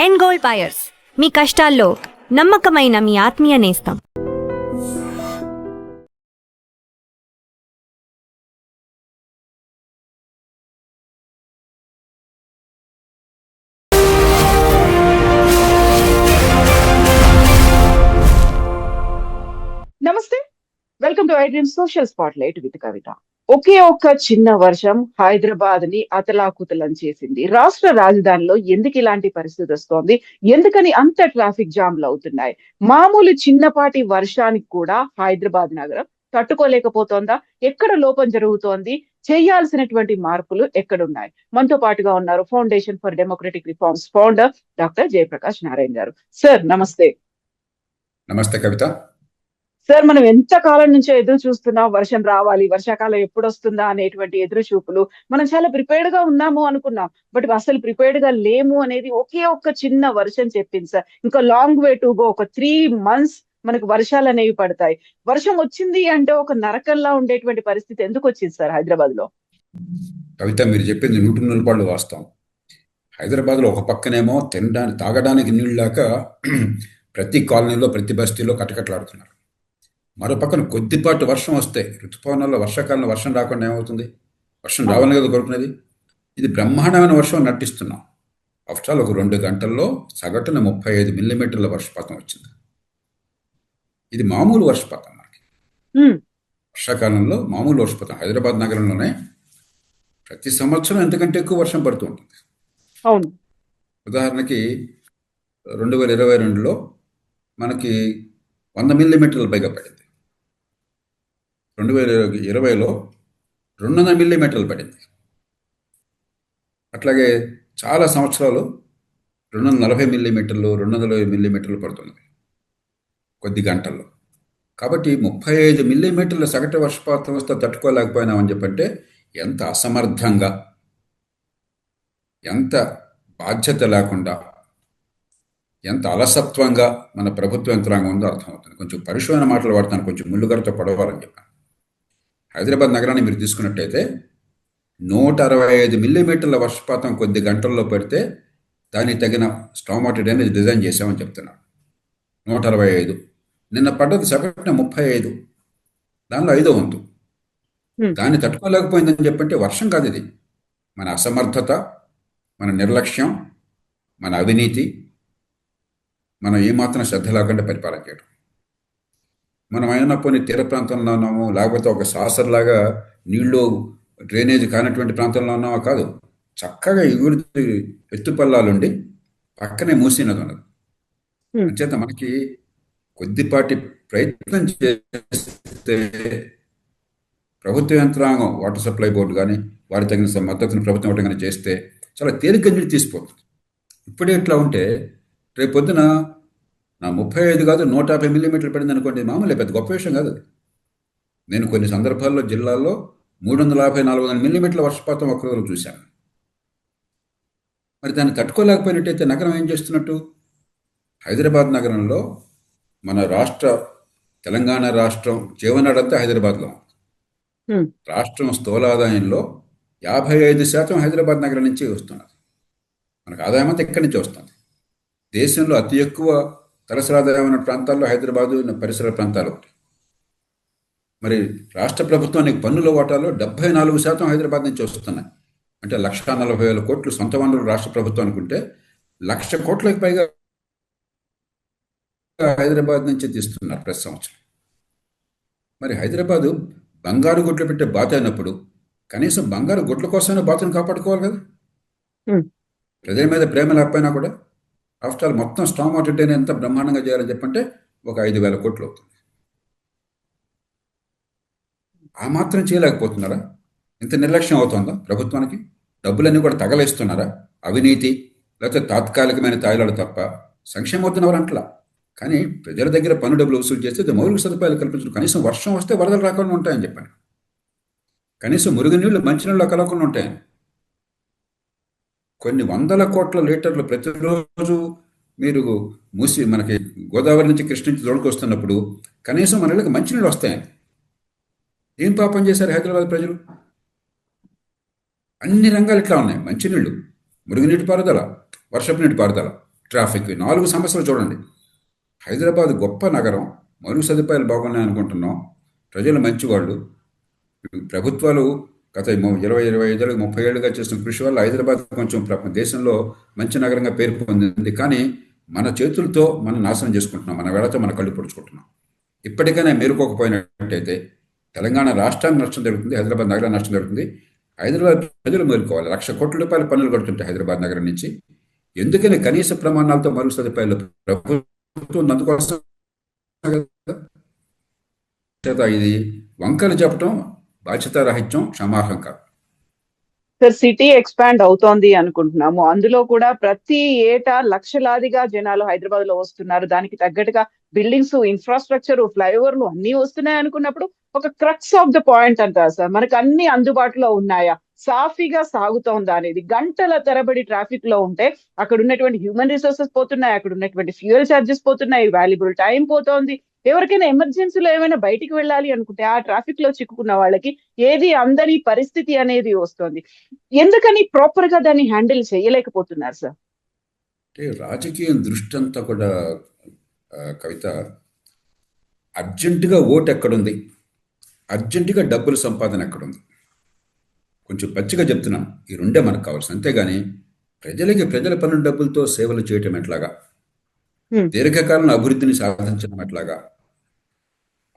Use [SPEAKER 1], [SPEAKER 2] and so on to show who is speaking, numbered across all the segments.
[SPEAKER 1] End gold buyers, మీ కష్టాల్లో నమ్మకమైన మీ ఆత్మీయ నేస్తం.
[SPEAKER 2] నమస్తే, welcome to I dream social spotlight with Kavitha. ఒకే ఒక్క చిన్న వర్షం హైదరాబాద్ ని అతలాకుతలం చేసింది. రాష్ట్ర రాజధానిలో ఎందుకు ఇలాంటి పరిస్థితి వస్తోంది? ఎందుకని అంత ట్రాఫిక్ జామ్లు అవుతున్నాయి? మామూలు చిన్నపాటి వర్షానికి కూడా హైదరాబాద్ నగరం తట్టుకోలేకపోతోందా? ఎక్కడ లోపం జరుగుతోంది? చేయాల్సినటువంటి మార్పులు ఎక్కడున్నాయి? మనతో పాటుగా ఉన్నారు foundation for democratic reforms founder doctor Jayaprakash Narayana గారు. సార్ నమస్తే.
[SPEAKER 3] నమస్తే కవిత.
[SPEAKER 2] సార్, మనం ఎంత కాలం నుంచో ఎదురు చూస్తున్నాం, వర్షం రావాలి, వర్షాకాలం ఎప్పుడు వస్తుందా అనేటువంటి ఎదురు చూపులు. మనం చాలా ప్రిపేర్డ్ గా ఉన్నాము అనుకున్నాం, బట్ అసలు ప్రిపేర్డ్ గా లేము అనేది ఒకే ఒక్క చిన్న వర్షం చెప్పింది సార్. ఇంకా లాంగ్ వే టు గో. ఒక 3 months మనకు వర్షాలు అనేవి పడతాయి. వర్షం వచ్చింది అంటే ఒక నరకంలా ఉండేటువంటి పరిస్థితి ఎందుకు వచ్చింది సార్ హైదరాబాద్ లో?
[SPEAKER 3] కవిత, మీరు చెప్పింది 100% వాస్తవం. హైదరాబాద్ లో ఒక పక్కనేమో తినడానికి తాగడానికి నీళ్ళు లేక ప్రతి కాలనీలో ప్రతి బస్తీలో కటకట్లాడుతున్నారు. మరో పక్కన కొద్దిపాటి వర్షం వస్తే, ఋతుపవనాల్లో వర్షాకాలంలో వర్షం రాకుండా ఏమవుతుంది? వర్షం రావాలని కదా కోరుకునేది. ఇది బ్రహ్మాండమైన వర్షం నటిస్తున్నాం. ఆఫ్టర్ ఆల్ ఒక 2 గంటల్లో సగటున 35 మిల్లీమీటర్ల వర్షపాతం వచ్చింది. ఇది మామూలు వర్షపాతం. మనకి వర్షాకాలంలో మామూలు వర్షపాతం హైదరాబాద్ నగరంలోనే ప్రతి సంవత్సరం ఎంతకంటే ఎక్కువ వర్షం పడుతూ ఉంటుంది.
[SPEAKER 2] అవును.
[SPEAKER 3] ఉదాహరణకి 2022లో మనకి 100 మిల్లీమీటర్ల పైగా పడింది. 2020లో 200 మిల్లీమీటర్లు పడింది. అట్లాగే చాలా సంవత్సరాలు 240 మిల్లీమీటర్లు 220 మిల్లీమీటర్లు పడుతుంది కొద్ది గంటల్లో. కాబట్టి 35 మిల్లీమీటర్ల సగటు వర్షపాతం వస్తే తట్టుకోలేకపోయినామని చెప్పంటే ఎంత అసమర్థంగా, ఎంత బాధ్యత లేకుండా, ఎంత అలసత్వంగా మన ప్రభుత్వ యంత్రాంగం ఉందో అర్థమవుతుంది. కొంచెం పరుషమైన మాటలు వాడతాను, కొంచెం ముళ్ళుగారితో పడవాలని చెప్పాను. హైదరాబాద్ నగరాన్ని మీరు తీసుకున్నట్టయితే 165 మిల్లీమీటర్ల వర్షపాతం కొద్ది గంటల్లో పడితే దానికి తగిన స్టామ్ వాటర్ డ్రైనేజ్ డిజైన్ చేసామని చెప్తున్నారు. 165. నిన్న పడ్డది సగటున 35. దానిలో 5వ వంతు. దాన్ని తట్టుకోలేకపోయిందని చెప్పంటే వర్షం కాదు ఇది. మన అసమర్థత, మన నిర్లక్ష్యం, మన అవినీతి, మనం ఏమాత్రం శ్రద్ధ లేకుండా పరిపాలన చేయడం. మనం అయినా పోనీ తీర ప్రాంతంలో ఉన్నాము, లేకపోతే ఒక సాసర్లాగా నీళ్లు డ్రైనేజ్ కానటువంటి ప్రాంతంలో ఉన్నామా? కాదు. చక్కగా ఎగురు ఎత్తుపల్లాలుండి పక్కనే మూసినది ఉన్నది. అంచేత మనకి కొద్దిపాటి ప్రయత్నం చేస్తే ప్రభుత్వ యంత్రాంగం, వాటర్ సప్లై బోర్డు కానీ వారి తగిన మద్దతును ప్రభుత్వం ఇవ్వడం కానీ చేస్తే చాలా తేలిక నీళ్ళు తీసిపోతుంది. ఇప్పుడే ఇట్లా ఉంటే రేపు పొద్దున నా 35 కాదు 150 మిల్లీమీటర్లు పడింది అనుకోండి, మామూలే, పెద్ద గొప్ప విషయం కాదు అది. నేను కొన్ని సందర్భాల్లో జిల్లాల్లో 350-400 మిల్లీమీటర్ల వర్షపాతం ఒక్క రోజు చూశాను. మరి దాన్ని తట్టుకోలేకపోయినట్టయితే నగరం ఏం చేస్తున్నట్టు? హైదరాబాద్ నగరంలో మన తెలంగాణ రాష్ట్రం జీవనాడంతా హైదరాబాద్లో. రాష్ట్రం స్థూల ఆదాయంలో 55% హైదరాబాద్ నగరం నుంచి వస్తున్నది. మనకు ఆదాయం అంతా ఇక్కడి నుంచి వస్తుంది. దేశంలో అతి ఎక్కువ తలసరి ఆదాయం ఉన్న ప్రాంతాల్లో హైదరాబాదు పరిసర ప్రాంతాలు ఒకటి. మరి రాష్ట్ర ప్రభుత్వానికి పన్నుల వాటాలో 74% హైదరాబాద్ నుంచి వస్తున్నాయి. అంటే 1,40,000 కోట్లు సొంత వనరులు రాష్ట్ర ప్రభుత్వం అనుకుంటే 1,00,000 కోట్లకు పైగా హైదరాబాద్ నుంచి తీస్తున్నారు ప్రతి సంవత్సరం. మరి హైదరాబాదు బంగారు గుడ్లు పెట్టే బాత అయినప్పుడు కనీసం బంగారు గుడ్ల కోసమైనా బాతును కాపాడుకోవాలి కదా. ప్రజల మీద ప్రేమ లేకపోయినా కూడా ఆఫ్టర్ ఆల్ మొత్తం స్టామ్ వాటర్ డ్రైనేజ్ ఎంత బ్రహ్మాండంగా చేయాలని చెప్పంటే ఒక 5,000 కోట్లు అవుతుంది. ఆ మాత్రం చేయలేకపోతున్నారా? ఇంత నిర్లక్ష్యం అవుతుందా ప్రభుత్వానికి? డబ్బులన్నీ కూడా తగలేస్తున్నారా? అవినీతి లేకపోతే తాత్కాలికమైన తాయిలాడు తప్ప సంక్షేమం అవుతున్నవారు అంటలా. కానీ ప్రజల దగ్గర పన్ను డబ్బులు వసూలు చేస్తే మౌలిక సదుపాయాలు కల్పించడం. కనీసం వర్షం వస్తే వరదలు రాకుండా ఉంటాయని చెప్పండి. కనీసం మురుగునీళ్ళు మంచినీళ్ళు కలవకుండా ఉంటాయని. కొన్ని 100 కోట్ల లీటర్లు ప్రతిరోజు మీరు మనకి గోదావరి నుంచి కృష్ణ నుంచి తోడుకొస్తున్నప్పుడు కనీసం మన ఇళ్ళకి మంచినీళ్ళు వస్తాయని. ఏం పాపం చేశారు హైదరాబాద్ ప్రజలు? అన్ని రంగాలు ఇట్లా ఉన్నాయి. మంచినీళ్ళు, మురుగునీటి పారుదల, వర్షపు నీటి పారుదల, ట్రాఫిక్, 4 సమస్యలు చూడండి. హైదరాబాద్ గొప్ప నగరం, మరుగు సదుపాయాలు బాగున్నాయి అనుకుంటున్నాం, ప్రజలు మంచివాళ్ళు. ప్రభుత్వాలు గత 20-25 ఏళ్ళు 30 ఏళ్ళుగా చేసిన కృషి వల్ల హైదరాబాద్ కొంచెం దేశంలో మంచి నగరంగా పేరు పొందింది. కానీ మన చేతులతో మనం నాశనం చేసుకుంటున్నాం, మన వేళతో మన కళ్ళు పొడుచుకుంటున్నాం. ఇప్పటికైనా మేలుకోకపోయినట్టయితే తెలంగాణ రాష్ట్రానికి నష్టం జరుగుతుంది, హైదరాబాద్ నగరానికి నష్టం జరుగుతుంది. హైదరాబాద్ ప్రజలు మేలుకోవాలి. 1,00,000 కోట్ల రూపాయల పన్నులు కడుతుంటాయి హైదరాబాద్ నగరం నుంచి. ఎందుకని కనీస ప్రమాణాలతో మరుగు సదుపాయాలు ప్రభుత్వం అందుకోసం ఇది వంకలు చెప్పడం బాధ్యతారాహిత్యం, క్షమార్హం కాదు.
[SPEAKER 2] సార్, సిటీ ఎక్స్పాండ్ అవుతోంది అనుకుంటున్నాము. అందులో కూడా ప్రతి ఏటా లక్షలాదిగా జనాలు హైదరాబాద్ లో వస్తున్నారు. దానికి తగ్గట్టుగా బిల్డింగ్స్, ఇన్ఫ్రాస్ట్రక్చర్, ఫ్లైఓవర్లు అన్ని వస్తున్నాయి అనుకున్నప్పుడు ఒక క్రక్స్ ఆఫ్ ద పాయింట్ అంటారు సార్, మనకు అన్ని అందుబాటులో ఉన్నాయా, సాఫీగా సాగుతోందా అనేది. గంటల తరబడి ట్రాఫిక్ లో ఉంటే అక్కడ ఉన్నటువంటి హ్యూమన్ రిసోర్సెస్ పోతున్నాయి, అక్కడ ఉన్నటువంటి ఫ్యూయల్ ఛార్జెస్ పోతున్నాయి, వాల్యుబుల్ టైం పోతోంది. ఎవరికైనా ఎమర్జెన్సీలో ఏమైనా బయటికి వెళ్ళాలి అనుకుంటే ఆ ట్రాఫిక్ లో చిక్కుకున్న వాళ్ళకి ఏది అందని పరిస్థితి అనేది వస్తుంది. ఎందుకని ప్రాపర్ గా దాన్ని హ్యాండిల్ చేయలేకపోతున్నారు సార్?
[SPEAKER 3] అంటే రాజకీయం దృష్టి అంతా కూడా కవిత, అర్జెంటుగా ఓటు ఎక్కడుంది, అర్జెంటుగా డబ్బుల సంపాదన ఎక్కడుంది. కొంచెం పచ్చిగా చెప్తున్నాను, ఈ రెండే మనకు కావాల్సి. అంతేగాని ప్రజల పన్ను డబ్బులతో సేవలు చేయటం ఎట్లాగా, దీర్ఘకాలం అభివృద్ధిని సాధించడం ఎట్లాగా,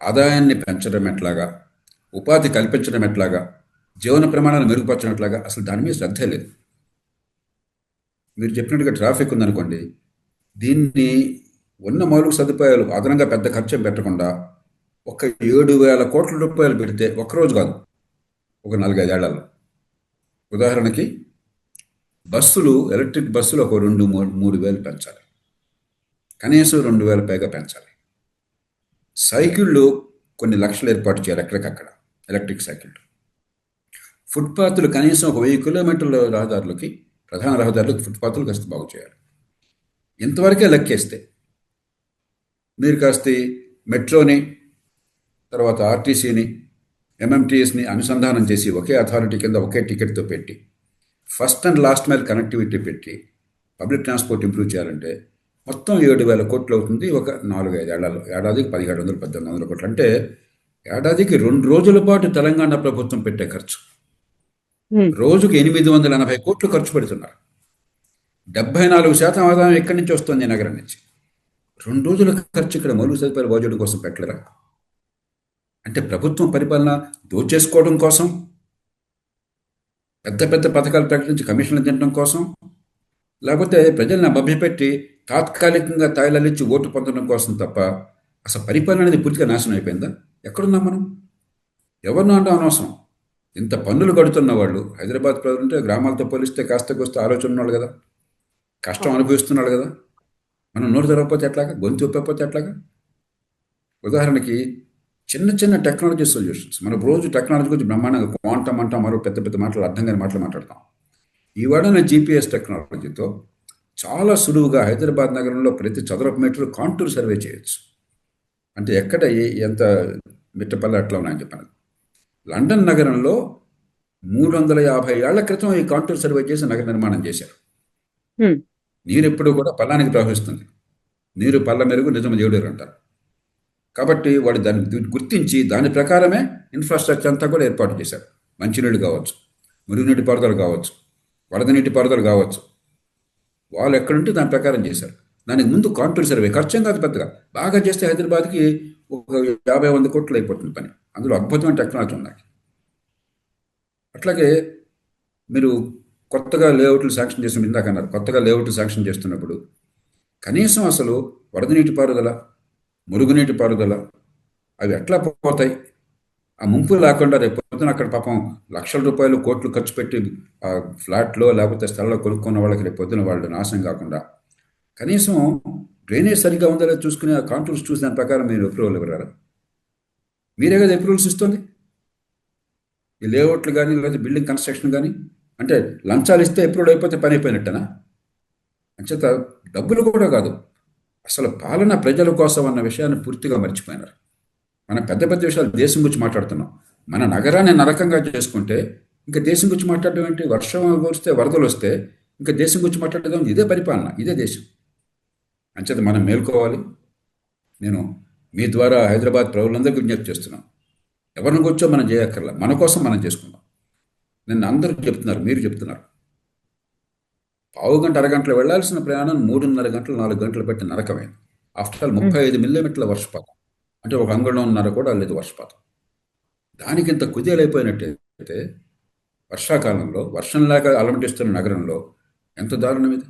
[SPEAKER 3] ఆదాయాన్ని పెంచడం ఎట్లాగా, ఉపాధి కల్పించడం ఎట్లాగా, జీవన ప్రమాణాలు మెరుగుపరచడం ఎట్లాగా, అసలు దాని మీద శ్రద్ధ లేదు. మీరు చెప్పినట్టుగా ట్రాఫిక్ ఉందనుకోండి, దీన్ని ఉన్న మౌలిక సదుపాయాలు అదనంగా పెద్ద ఖర్చు పెట్టకుండా ఒక 7,000 కోట్ల రూపాయలు పెడితే ఒక్కరోజు కాదు, ఒక 4-5 ఏళ్లలో. ఉదాహరణకి బస్సులు, ఎలక్ట్రిక్ బస్సులు ఒక 2-3 వేలు పెంచాలి, కనీసం 2,000 పైగా పెంచాలి. సైకిళ్ళు కొన్ని లక్షలు ఏర్పాటు చేయాలి ఎక్కడికక్కడ, ఎలక్ట్రిక్ సైకిళ్ళు. ఫుట్పాత్లు కనీసం ఒక 1000 కిలోమీటర్ల రహదారులకి, ప్రధాన రహదారులకు ఫుట్పాత్లు కాస్త బాగు చేయాలి. ఇంతవరకే లెక్కేస్తే మీరు కాస్త మెట్రోని, తర్వాత ఆర్టీసీని, ఎంఎంటీఎస్ని అనుసంధానం చేసి ఒకే అథారిటీ కింద ఒకే టికెట్తో పెట్టి first and last mile connectivity పెట్టి పబ్లిక్ ట్రాన్స్పోర్ట్ ఇంప్రూవ్ చేయాలంటే మొత్తం 7,000 కోట్లు అవుతుంది. ఒక 4-5 ఏళ్లలో ఏడాదికి 1,700-1,800 కోట్లు. అంటే ఏడాదికి 2 రోజుల పాటు తెలంగాణ ప్రభుత్వం పెట్టే ఖర్చు రోజుకు 880 కోట్లు ఖర్చు పెడుతున్నారు. 74% ఆదాయం ఎక్కడి నుంచి వస్తుంది? నగరం నుంచి. 2 రోజుల ఖర్చు ఇక్కడ మౌలిక సదుపాయాలు బాగు చేయడం కోసం పెట్టలేరా? అంటే ప్రభుత్వం పరిపాలన దోచేసుకోవడం కోసం, పెద్ద పెద్ద పథకాలు ప్రకటించి కమిషన్లు తినడం కోసం, లేకపోతే ప్రజల్ని మభ్యపెట్టి తాత్కాలికంగా తాయిలలిచ్చి ఓటు పొందడం కోసం తప్ప అసలు పరిపాలన అనేది పూర్తిగా నాశనం అయిపోయిందా? ఎక్కడున్నాం మనం? ఎవరినో అంటే అనవసరం. ఇంత పన్నులు కడుతున్న వాళ్ళు హైదరాబాద్ ప్రజలు ఉంటే గ్రామాలతో పోలిస్తే కాస్త కోస్త ఆలోచన ఉన్నాడు కదా, కష్టం అనుభవిస్తున్నాడు కదా. మనం నోరు తెరవకపోతే ఎట్లాగా, గొంతు ఒప్పకపోతే ఎట్లాగా? ఉదాహరణకి చిన్న చిన్న టెక్నాలజీ సొల్యూషన్స్, మనం రోజు టెక్నాలజీ గురించి బ్రహ్మాండంగా క్వాంటమ్ అంటాం, మరో పెద్ద పెద్ద మాటలు, అర్థం కాని మాటలు మాట్లాడతాం. ఈ వాడన జీపీఎస్ టెక్నాలజీతో చాలా సులువుగా హైదరాబాద్ నగరంలో ప్రతి చదరపు మీటర్ కాంటూర్ సర్వే చేయొచ్చు. అంటే ఎక్కడ ఎంత మిట్టపల్ల ఎట్లా ఉన్నాయని చెప్పాను. లండన్ నగరంలో 350 ఏళ్ల క్రితం ఈ కాంటూర్ సర్వే చేసి నగర నిర్మాణం చేశారు. నీరు ఎప్పుడు కూడా పల్లానికి ప్రవహిస్తుంది, నీరు పల్ల మెరుగు నిజమ దేవుడు అంటారు. కాబట్టి వాడు దాన్ని గుర్తించి దాని ప్రకారమే ఇన్ఫ్రాస్ట్రక్చర్ అంతా కూడా ఏర్పాటు చేశారు. మంచినీళ్ళు కావచ్చు, మురుగునీటి పారుదల కావచ్చు, వరద నీటి పారుదల కావచ్చు, వాళ్ళు ఎక్కడుంటే దాని ప్రకారం చేశారు. దానికి ముందు కాంటూర్ సర్వే ఖర్చం కాదు పెద్దగా, బాగా చేస్తే హైదరాబాద్కి ఒక 50-100 కోట్లు అయిపోతుంది పని. అందులో అద్భుతమైన టెక్నాలజీ ఉన్నాయి. అట్లాగే మీరు కొత్తగా లేఅవుట్లు శాంక్షన్ చేసిన ఇందాక అన్నారు, కొత్తగా లేఅవుట్లు శాంక్షన్ చేస్తున్నప్పుడు కనీసం అసలు వరద నీటి పారుదల, మురుగునీటి పారుదల అవి ఎట్లా పోతాయి? ఆ ముంపు లేకుండా రేపు పొద్దున అక్కడ పాపం లక్షల రూపాయలు కోట్లు ఖర్చు పెట్టి ఆ ఫ్లాట్లో లేకపోతే స్థలంలో కొనుక్కున్న వాళ్ళకి రేపు పొద్దున వాళ్ళు నాశనం కాకుండా కనీసం డ్రైనేజ్ సరిగ్గా ఉందో లేదో చూసుకుని ఆ కాంటూర్స్ చూసి దాని ప్రకారం మీరు అప్రూవల్ ఇవ్వరారా? మీరే కదా అప్రూవల్స్ ఇస్తుంది. ఈ లేఅవుట్లు కానీ లేదా బిల్డింగ్ కన్స్ట్రక్షన్ కానీ అంటే లంచాలు ఇస్తే అప్రూవల్ అయిపోతే పని అయిపోయినట్టనా? అంచేత డబ్బులు కూడా కాదు, అసలు పాలన ప్రజల కోసం అన్న విషయాన్ని పూర్తిగా మర్చిపోయినారు. మనం పెద్ద పెద్ద విషయాలు దేశం గురించి మాట్లాడుతున్నాం. మన నగరాన్ని నరకంగా చేసుకుంటే ఇంకా దేశం గురించి మాట్లాడడం ఏంటి? వర్షం కురిస్తే వరదలు వస్తే ఇంకా దేశం గురించి మాట్లాడడం ఇదే పరిపాలన, ఇదే దేశం. అంచేత మనం మేల్కోవాలి. నేను మీ ద్వారా హైదరాబాద్ ప్రజలందరికీ విజ్ఞప్తి చేస్తున్నాను. ఎవరిని కూర్చో మనం చేయక్కర్లా, మన కోసం మనం చేసుకుందాం. నిన్న అందరూ చెప్తున్నారు, మీరు చెప్తున్నారు, పావు గంట అరగంటలో వెళ్లాల్సిన ప్రయాణం 3:30 గంటలు 4 గంటలు పెట్టి నరకమైంది. ఆఫ్టర్ ఆల్ 35 మిల్లీమీటర్ల వర్షపాతం, అంటే ఒక అంగుళంన్నర కూడా లేదు వర్షపాతం. దానికి ఇంత కుదేలైపోయినట్టయితే వర్షాకాలంలో వర్షం లేక అలమటిస్తున్న నగరంలో ఎంత దారుణం ఇది.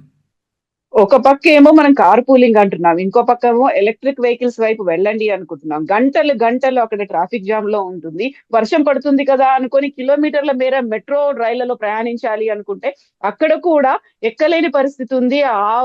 [SPEAKER 2] ఒక పక్క ఏమో మనం కార్ పూలింగ్ అంటున్నాం, ఇంకో పక్క ఏమో ఎలక్ట్రిక్ వెహికల్స్ వైపు వెళ్ళండి అనుకుంటున్నాం. గంటలు గంటలు అక్కడ ట్రాఫిక్ జామ్ లో ఉంటుంది. వర్షం పడుతుంది కదా అనుకొని కిలోమీటర్ల మేర మెట్రో రైళ్లలో ప్రయాణించాలి అనుకుంటే అక్కడ కూడా ఎక్కలేని పరిస్థితి ఉంది. ఆ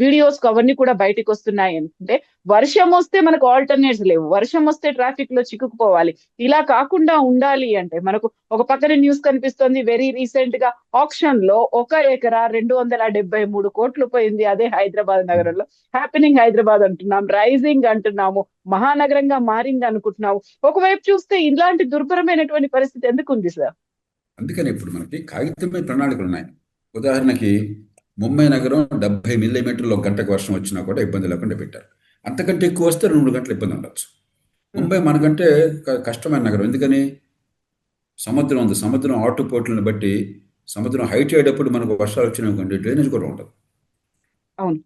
[SPEAKER 2] వీడియోస్ అవన్నీ కూడా బయటకు వస్తున్నాయి. అంటే వర్షం వస్తే మనకు ఆల్టర్నేట్స్ లేవు, వర్షం వస్తే ట్రాఫిక్ లో చిక్కుకుపోవాలి. ఇలా కాకుండా ఉండాలి అంటే మనకు ఒక పక్కన న్యూస్ కనిపిస్తుంది, వెరీ రీసెంట్ గా ఆక్షన్ లో 1 ఎకరా 273 కోట్లు పోయింది. అదే హైదరాబాద్ నగరంలో. హ్యాపెనింగ్ హైదరాబాద్ అంటున్నాం, రైజింగ్ అంటున్నాము, మహానగరంగా మారింది అనుకుంటున్నాము. ఒకవైపు చూస్తే ఇలాంటి దుర్భరమైనటువంటి పరిస్థితి ఎందుకు ఉంది సార్?
[SPEAKER 3] అందుకని ఇప్పుడు మనకి కాగితం మీద ప్రణాళికలు ఉన్నాయి. ఉదాహరణకి ముంబై నగరం 70 మిల్లీమీటర్లు ఒక గంటకు వర్షం వచ్చినా కూడా ఇబ్బంది లేకుండా పెట్టారు. అంతకంటే ఎక్కువ వస్తే 2 గంటలు ఇబ్బంది ఉండొచ్చు. ముంబై మనకంటే కష్టమైన నగరం. ఎందుకని? సముద్రం ఉంది. సముద్రం ఆటుపోట్లను బట్టి సముద్రం హైట్ అయ్యేటప్పుడు మనకు వర్షాలు వచ్చినాయి, డ్రైనేజ్ కూడా ఉండదు.
[SPEAKER 2] అవును.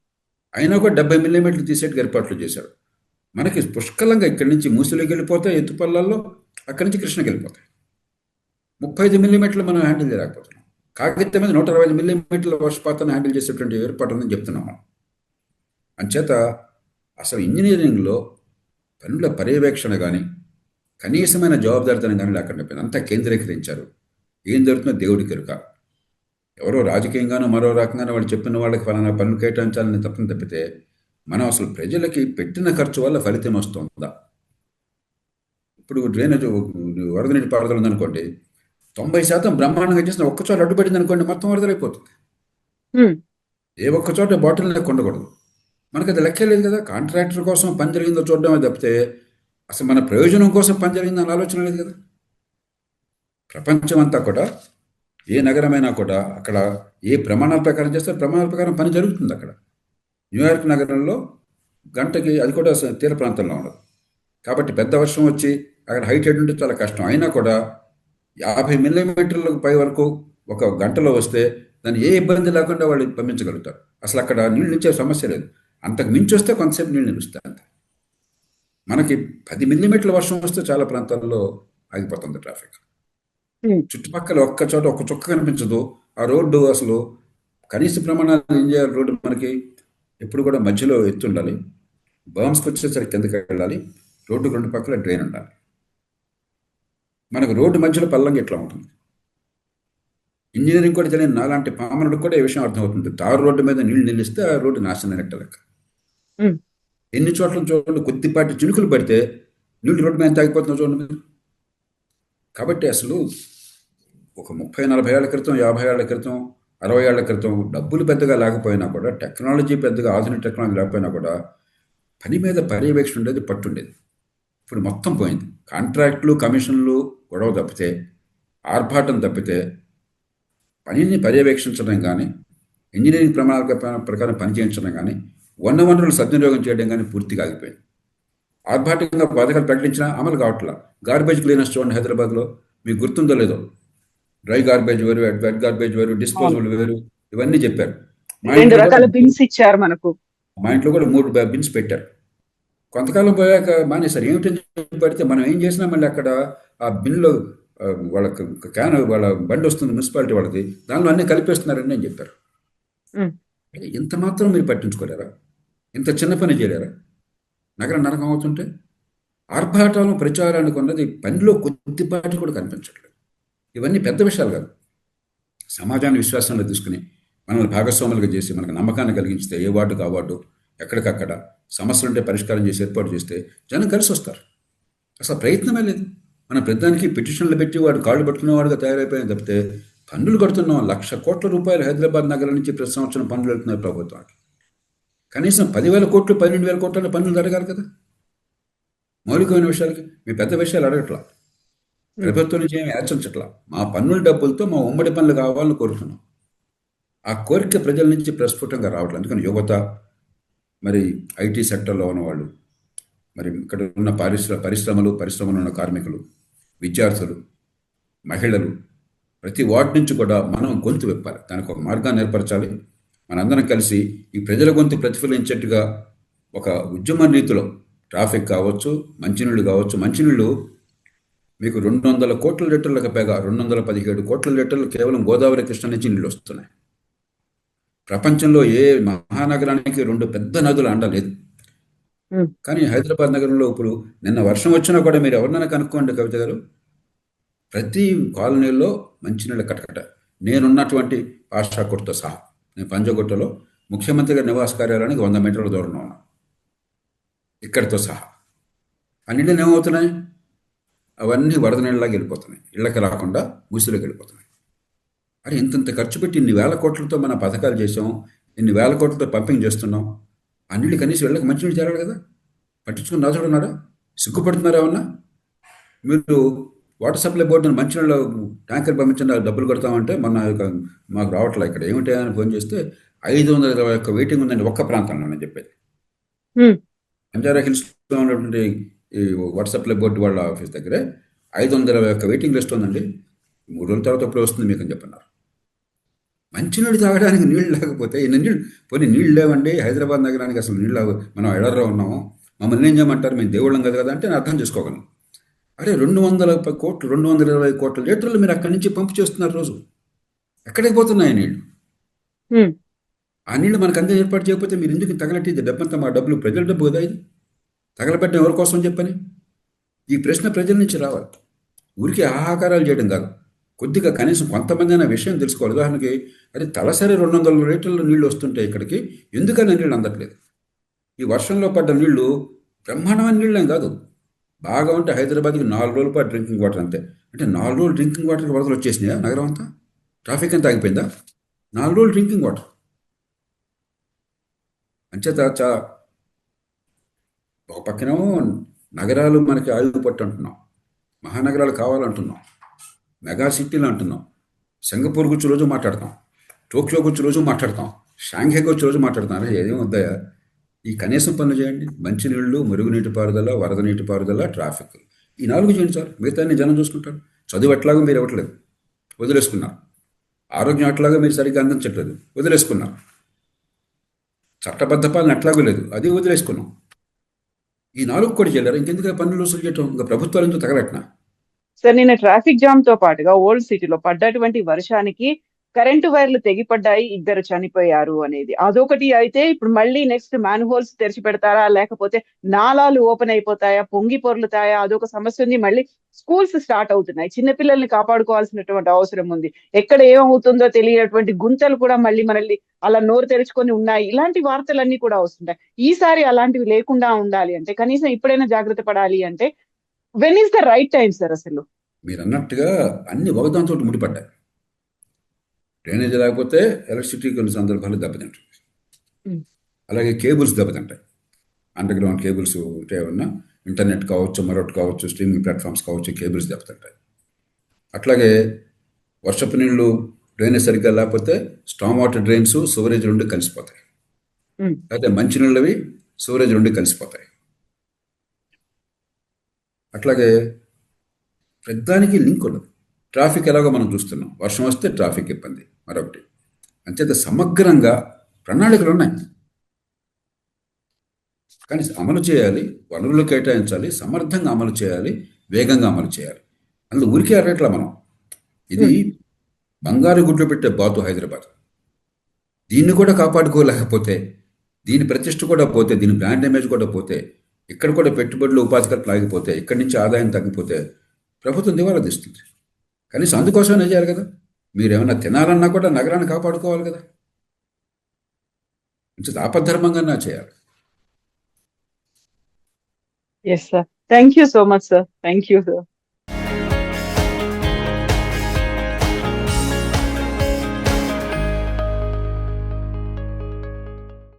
[SPEAKER 3] అయినా కూడా 70 మిల్లీమీటర్లు తీసేట్టుకు ఏర్పాట్లు చేశారు. మనకి పుష్కలంగా ఇక్కడి నుంచి మూసిలోకి వెళ్ళిపోతాయి ఎత్తుపల్లాల్లో, అక్కడి నుంచి కృష్ణకి వెళ్ళిపోతాయి. 35 మిల్లీమీటర్లు మనం హ్యాండిల్ చేయలేకపోతున్నాం. కాగితం మీద 125 మిల్లీమీటర్ల వర్షపాతాన్ని హ్యాండిల్ చేసేటువంటి ఏర్పాటు ఉందని చెప్తున్నాం మనం. అంచేత అసలు ఇంజనీరింగ్లో పనుల పర్యవేక్షణ కానీ కనీసమైన జవాబుదారితనం కానీ లేకుండా పోయింది. అంతా కేంద్రీకరించారు. ఏం జరుగుతుందో దేవుడికి ఎరుక. ఎవరో రాజకీయంగానో మరో రకంగానో వాళ్ళు చెప్పిన వాళ్ళకి ఫలానా పనులు కేటాయించాలని తప్పని తప్పితే మనం అసలు ప్రజలకి పెట్టిన ఖర్చు వల్ల ఫలితం వస్తుందా? ఇప్పుడు డ్రైనేజ్ వరద నీటి పారుదల ఉందనుకోండి, 90% బ్రహ్మాండంగా చేసిన ఒక్కచోట అడ్డుపడింది అనుకోండి, మొత్తం వరదలైపోతుంది. ఏ ఒక్క చోట బాటిల్ నెక్ ఉండకూడదు. మనకు అది లెక్కే లేదు కదా. కాంట్రాక్టర్ కోసం పని జరిగిందో చూడడమే తప్పితే అసలు మన ప్రయోజనం కోసం పని జరిగిందని ఆలోచన లేదు కదా. ప్రపంచం అంతా కూడా ఏ నగరమైనా కూడా అక్కడ ఏ ప్రమాణాల ప్రకారం చేస్తే ప్రమాణాల ప్రకారం పని జరుగుతుంది. అక్కడ న్యూయార్క్ నగరంలో గంటకి, అది కూడా తీర ప్రాంతంలో ఉండదు కాబట్టి పెద్ద వర్షం వచ్చి అక్కడ హైట్ ఉంటే చాలా కష్టం. అయినా కూడా 50 మిల్లీమీటర్లకు పై వరకు ఒక గంటలో వస్తే దాన్ని ఏ ఇబ్బంది లేకుండా వాళ్ళు పంపించగలుగుతారు. అసలు అక్కడ నీళ్ళు నిలిచే సమస్య లేదు. అంతకు మించి వస్తే కొంతసేపు నీళ్ళు నిలుస్తాయి అంతే. మనకి 10 మిల్లీమీటర్ల వర్షం వస్తే చాలా ప్రాంతాల్లో ఆగిపోతుంది ట్రాఫిక్. చుట్టుపక్కల ఒక్క చోట ఒక్క చుక్క కనిపించదు. ఆ రోడ్డు అసలు కనీస ప్రమాణాలు ఏం చేయాలి? రోడ్డు మనకి ఎప్పుడు కూడా మధ్యలో ఎత్తు ఉండాలి, బర్మ్స్కి వచ్చేసరికి కిందకి వెళ్ళాలి, రోడ్డుకు 2 పక్కల డ్రైన్ ఉండాలి. మనకు రోడ్డు మధ్యలో పల్లంగా ఎట్లా ఉంటుంది? ఇంజనీరింగ్ కూడా తెలియని నాలాంటి పామరుడికి కూడా ఈ విషయం అర్థమవుతుంది. తారు రోడ్డు మీద నీళ్లు నిలిస్తే ఆ రోడ్డు నాశనం అయినట్టు లెక్క. ఎన్ని చోట్ల చూడండి, కొద్దిపాటి చినుకులు పడితే నీళ్లు రోడ్డు మీద తాగిపోతున్నా చూడండి మీరు. కాబట్టి అసలు ఒక 30-40 ఏళ్ల క్రితం, 50 ఏళ్ల క్రితం, 60 ఏళ్ల క్రితం డబ్బులు పెద్దగా లేకపోయినా కూడా, టెక్నాలజీ పెద్దగా ఆధునిక టెక్నాలజీ లేకపోయినా కూడా పని మీద పర్యవేక్షణ ఉండేది, పట్టుండేది. ఇప్పుడు మొత్తం పోయింది. కాంట్రాక్టులు, కమిషన్లు, గొడవ తప్పితే, ఆర్భాటం తప్పితే పనిని పర్యవేక్షించడం కానీ, ఇంజనీరింగ్ ప్రమాణాల ప్రకారం పనిచేయించడం కానీ, వనరులు సద్వినియోగం చేయడం కానీ పూర్తిగా ఆగిపోయింది. ఆర్భాటంగా పథకాలు ప్రకటించినా అమలు కావట్లా. గార్బేజ్ క్లీనర్స్ చూడండి హైదరాబాద్లో, మీకు గుర్తుందో లేదో, డ్రై గార్బేజ్ వేరు, వెట్ గార్బేజ్ వేరు, డిస్పోజబుల్ వేరు, ఇవన్నీ చెప్పారు.
[SPEAKER 2] 2 రకాల బిన్స్ ఇచ్చారు మనకు. మా
[SPEAKER 3] ఇంట్లో కూడా 3 బిన్స్ పెట్టారు. కొంతకాలం పోయాక మానేశారు. ఏమిటని పడితే మనం ఏం చేసినా మళ్ళీ అక్కడ ఆ బిన్లో వాళ్ళ క్యాన్, వాళ్ళ బండి వస్తుంది మున్సిపాలిటీ వాళ్ళది, దానిలో అన్నీ కలిపేస్తున్నారని నేను చెప్పారు. ఇంత మాత్రం మీరు పట్టించుకోలేరా? ఇంత చిన్న పని చేయలేరా? నగరం నరకం అవుతుంటే ఆర్భాటాలను, ప్రచారానికి ఉన్నది పనిలో కొద్దిపాటి కూడా కనిపించట్లేదు. ఇవన్నీ పెద్ద విషయాలు కాదు. సమాజాన్ని విశ్వాసంలో తీసుకుని మనల్ని భాగస్వాములుగా చేసి మనకు నమ్మకాన్ని కలిగించితే ఏ వార్డుకు ఆ వార్డు, ఎక్కడికక్కడ సమస్యలుంటే పరిష్కారం చేసి ఏర్పాటు చేస్తే జనం కలిసి వస్తారు. అసలు ప్రయత్నమే లేదు. మన ప్రధానికి పిటిషన్లు పెట్టి వాడు కాళ్ళు పట్టుకునేవాడుగా తయారైపోయింది తప్పితే పన్నులు కడుతున్నాం. 1,00,000 కోట్ల రూపాయలు హైదరాబాద్ నగరం నుంచి ప్రతి సంవత్సరం పన్నులు వెళ్తున్నాయి ప్రభుత్వానికి. కనీసం 10,000 కోట్లు 12,000 కోట్ల పన్నులు జరగాలి కదా మౌలికమైన విషయాలకి. మీ పెద్ద విషయాలు అడగట్లా, ప్రభుత్వం నుంచి ఏమి యాచించట్లా. మా పన్నుల డబ్బులతో మా ఉమ్మడి పనులు కావాలని కోరుతున్నాం. ఆ కోరిక ప్రజల నుంచి ప్రస్ఫుటంగా రావట్లేదు. అందుకని యువత, మరి ఐటీ సెక్టర్లో ఉన్నవాళ్ళు, మరి ఇక్కడ ఉన్న పరిశ్రమలో ఉన్న కార్మికులు, విద్యార్థులు, మహిళలు, ప్రతి వార్డు నుంచి కూడా మనం గొంతు విప్పాలి. దానికి ఒక మార్గాన్ని ఏర్పరచాలి. మనందరం కలిసి ఈ ప్రజల గొంతు ప్రతిఫలించేట్టుగా ఒక ఉద్యమ రీతిలో ట్రాఫిక్ కావచ్చు, మంచినీళ్ళు కావచ్చు. మంచినీళ్ళు మీకు 200 కోట్ల లీటర్లకు పైగా 217 కోట్ల లీటర్లు కేవలం గోదావరి, కృష్ణ నుంచి నీళ్ళు వస్తున్నాయి. ప్రపంచంలో ఏ మహానగరానికి 2 పెద్ద నదులు అండలేదు. కానీ హైదరాబాద్ నగరంలో ఇప్పుడు నిన్న వర్షం వచ్చినా కూడా మీరు ఎవరినైనా కనుక్కోండి కవిత గారు, ప్రతి కాలనీల్లో మంచినీళ్ళ కటకట. నేనున్నటువంటి పాషాకోట్తో సహా, నేను పంజగుట్టలో ముఖ్యమంత్రి గారి నివాస కార్యాలయానికి 100 మీటర్ల దూరంలో ఉన్నాను, ఇక్కడితో సహా. ఆ నీళ్ళు ఏమవుతున్నాయి? అవన్నీ వరద నీళ్ళలాగా వెళ్ళిపోతున్నాయి, ఇళ్ళకి రాకుండా మూసిలోకి వెళ్ళిపోతున్నాయి. అరే ఇంత ఖర్చు పెట్టి ఇన్ని వేల కోట్లతో మన పథకాలు చేసాం, ఇన్ని వేల కోట్లతో పంపింగ్ చేస్తున్నాం. ఆ నీళ్ళు కనీసం ఇళ్ళకి మంచినీళ్ళు చేరాలి కదా. పట్టించుకుని రాజుడున్నాడా? సిగ్గుపడుతున్నారా ఏమన్నా? మీరు వాటర్ సప్లై బోర్డుని మంచినీళ్ళ ట్యాంకర్ పంపించండి, డబ్బులు కడతామంటే మాకు రావట్లే. ఇక్కడ ఏమిటి అని ఫోన్ చేస్తే 521 వెయిటింగ్ ఉందండి ఒక్క ప్రాంతంలో నేను చెప్పేది. బంజారా హిల్స్లో ఉన్నటువంటి ఈ వాటర్ సప్లై బోర్డు వాళ్ళ ఆఫీస్ దగ్గరే 521 వెయిటింగ్ లిస్ట్ ఉందండి. 3 రోజుల తర్వాత ఎప్పుడు వస్తుంది మీకు అని చెప్పన్నారు. మంచినీళ్ళు తాగడానికి నీళ్ళు లేకపోతే ఇన్ని నీళ్ళు పోనీ నీళ్ళు లేవండి హైదరాబాద్ నగరానికి, అసలు నీళ్ళు మనం ఎడర్రా ఉన్నాము, మమ్మల్ని ఏం చేయమంటారు, మేము దేవుళ్ళం కదా అంటే నేను అర్థం చేసుకోగలను. అరే 200 కోట్లు 220 కోట్ల లీటర్లు మీరు అక్కడి నుంచి పంపు చేస్తున్నారు రోజు. ఎక్కడికి పోతున్నాయి నీళ్ళు? ఆ నీళ్ళు మనకు అందే ఏర్పాటు చేయకపోతే మీరు ఎందుకు తగలట్టి డబ్బంతా మా డబ్బులు ప్రజల డబ్బు కదా, ఇది తగలబెట్టడం ఎవరి కోసం చెప్పని ఈ ప్రశ్న ప్రజల నుంచి రావాలి. ఊరికి ఆహాకారాలు చేయడం కాదు, కొద్దిగా కనీసం కొంతమంది అయినా విషయం తెలుసుకోవాలి. ఉదాహరణకి అది తలసరి 200 లీటర్లు నీళ్లు వస్తుంటే ఇక్కడికి ఎందుకని నీళ్ళు అందట్లేదు? ఈ వర్షంలో పడ్డ నీళ్లు బ్రహ్మాండమైన నీళ్ళేం కాదు, బాగా ఉంటే హైదరాబాద్కి 4 రోజుల పాటు డ్రింకింగ్ వాటర్ అంతే. అంటే 4 రోజులు డ్రింకింగ్ వాటర్కి వరదలు వచ్చేసినాయా నగరం అంతా? ట్రాఫిక్ అంతా ఆగిపోయిందా? 4 రోజులు డ్రింకింగ్ వాటర్. అంచేత ఒక పక్కనేమో నగరాలు మనకి ఆయుధ పట్టు అంటున్నాం, మహానగరాలు కావాలంటున్నాం, మెగా సిటీలు అంటున్నాం, సింగపూర్ గురించి రోజు మాట్లాడతాం, టోక్యో గురించి రోజు మాట్లాడతాం, షాంఘై గురించి రోజు మాట్లాడతాం. అరే ఏదేం వద్దాయా? ఈ కనీసం పనులు చేయండి. మంచినీళ్ళు, మురుగునీటి పారుదల, వరద నీటి పారుదల, ట్రాఫిక్, ఈ 4 చేయండి సార్. మిగతాన్ని జనం చూసుకుంటారు. చదువు ఎట్లాగో మీరు ఇవ్వట్లేదు, వదిలేసుకున్నారు. ఆరోగ్యం ఎట్లాగో మీరు సరిగ్గా అందించట్లేదు, వదిలేసుకున్నారు. చట్టబద్ధ పాలన ఎట్లాగో లేదు, అది వదిలేసుకున్నాం. ఈ 4 కూడా చేయలేరు. ఇంకెందుకు పన్నులు వసూలు చేయటం? ఇంకా ప్రభుత్వాలు ఎందుకు తగలట్నా?
[SPEAKER 2] సార్ నిన్న ట్రాఫిక్ జామ్ తో పాటుగా ఓల్డ్ సిటీలో పడ్డటువంటి వర్షానికి కరెంటు వైర్లు తెగిపడ్డాయి, 2 చనిపోయారు అనేది అదొకటి. అయితే ఇప్పుడు మళ్ళీ నెక్స్ట్ మ్యాన్ హోల్స్ తెరిచి పెడతారా, లేకపోతే నాలాలు ఓపెన్ అయిపోతాయా, పొంగి పొర్లుతాయా, అదొక సమస్య ఉంది. మళ్ళీ స్కూల్స్ స్టార్ట్ అవుతున్నాయి, చిన్నపిల్లల్ని కాపాడుకోవాల్సినటువంటి అవసరం ఉంది. ఎక్కడ ఏమవుతుందో తెలియనటువంటి గుంతలు కూడా మళ్ళీ మనల్ని అలా నోరు తెరుచుకొని ఉన్నాయి. ఇలాంటి వార్తలన్నీ కూడా వస్తుంటాయి. ఈసారి అలాంటివి లేకుండా ఉండాలి అంటే కనీసం ఇప్పుడైనా జాగ్రత్త పడాలి అంటే when is the right time sir? అసలు
[SPEAKER 3] మీరు అన్నట్టుగా అన్ని ఒకదాంతో ముడిపడ్డాయి. డ్రైనేజ్ లేకపోతే ఎలక్ట్రిసిటీ కొన్ని సందర్భాలు దెబ్బతింటుంది, అలాగే కేబుల్స్ దెబ్బతింటాయి. అండర్ గ్రౌండ్ కేబుల్స్ ఉంటే ఏమన్నా ఇంటర్నెట్ కావచ్చు, మరొకటి కావచ్చు, స్ట్రీమింగ్ ప్లాట్ఫామ్స్ కావచ్చు, కేబుల్స్ దెబ్బతింటాయి. అట్లాగే వర్షపు నీళ్లు డ్రైనేజ్ సరిగ్గా లేకపోతే స్టామ్ వాటర్ డ్రైన్స్ సివరేజ్ నుండి కలిసిపోతాయి, అయితే మంచినీళ్ళవి సివరేజ్ నుండి కలిసిపోతాయి. అట్లాగే ప్రతిదానికి లింక్ ఉన్నది. ట్రాఫిక్ ఎలాగో మనం చూస్తున్నాం, వర్షం వస్తే ట్రాఫిక్ ఇబ్బంది మరొకటి. అంచేత సమగ్రంగా ప్రణాళికలు ఉన్నాయి, కానీ అమలు చేయాలి, వనరులు కేటాయించాలి, సమర్థంగా అమలు చేయాలి, వేగంగా అమలు చేయాలి. అందులో ఊరికే అరట్లా మనం. ఇది బంగారు గుడ్లు పెట్టే బాతు హైదరాబాద్. దీన్ని కూడా కాపాడుకోలేకపోతే, దీని ప్రతిష్ట కూడా పోతే, దీని బ్రాండ్ ఇమేజ్ కూడా పోతే, ఇక్కడ కూడా పెట్టుబడులు, ఉపాధి కల్పన ఆగిపోతే, ఇక్కడి నుంచి ఆదాయం తగ్గిపోతే ప్రభుత్వం దివాలా తీస్తుంది. కనీసం అందుకోసమే చేయాలి కదా. మీరేమన్నా తినాలన్నా కూడా నగరాన్ని కాపాడుకోవాలి కదా, కొంచెం ఆపద్ధర్మంగా చేయాలి.
[SPEAKER 2] Yes sir, thank you so much sir. Thank you sir.